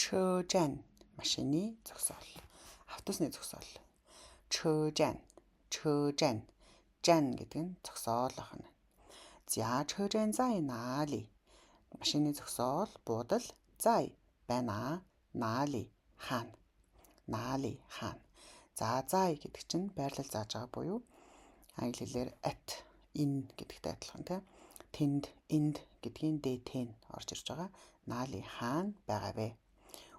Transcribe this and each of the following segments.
车站, машины зогсоол. Автобусны зогсоол. 车站, 车站, 站 гэдэг нь зогсоол ахна. За, 车站在哪里? машины зогсоол, буудал, 在 байна, 哪里 хаана. 哪里 хаана. За, 在 гэдэг чинь байрлал зааж байгаа буюу англи хэлээр at, in гэдэгтэй адилхан тийм. Тэнд, энд гэдгийн дээтэй орж ирж байгаа. 哪里 хаана байгаа вэ?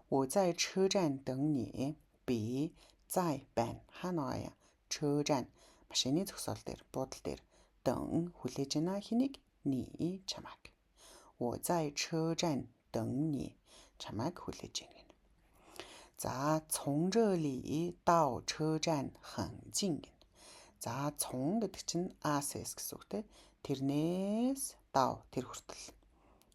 我在车站等你. Би 在 байна. хаана байгаа юм? 车站, машины зогсоол дээр, буудал дээр. 等 хүлээж байна хэнийг? 你 чамайг. 我在车站等你. чамайг хүлээж байна. За, 从这里到车站很近. За, 从 гэдэг чинь access гэсэн үг те. Тэрнээс到тэр хүртэл.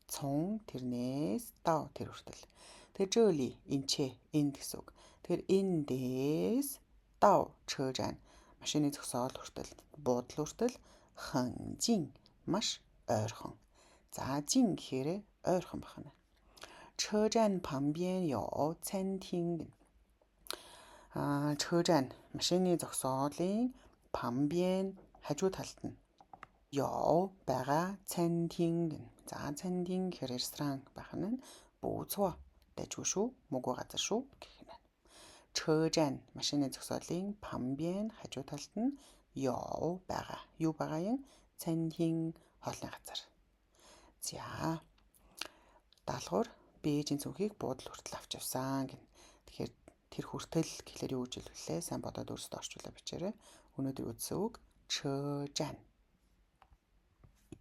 从 тэрнээс到тэр хүртэл. Тэр 这里 энчээ энд гэсэн үг. Тэр эндээс到车站машины зогсоол хүртэл, буудал хүртэл 很近 маш ойрхон. За, 近 гэхээр ойрхон байна. 车站旁边有餐厅. 车站 машины зогсоолын 旁边 хажуу талд нь 有 байгаа 餐厅. За, 餐厅гэхээр ресторан байх нь 不错. Дайггүй шүү, муугүй газар шүү гэх юм. 车站 машины зогсоолын 旁边 хажуу талд нь 有 байгаа. Юу байгаа юм? 餐厅 хоолны газар. За, даалгавар Бээжийн цүнхийг буудал хүртэл авч явсан гэнэ. Тэгэхээр тэр хүртэл гэхлээр юу гэж хэлвэлээ? Сайн бодоод өөрсдөө орчуулаад бичээрэй. Өнөөдөр үзсэн үг 车站.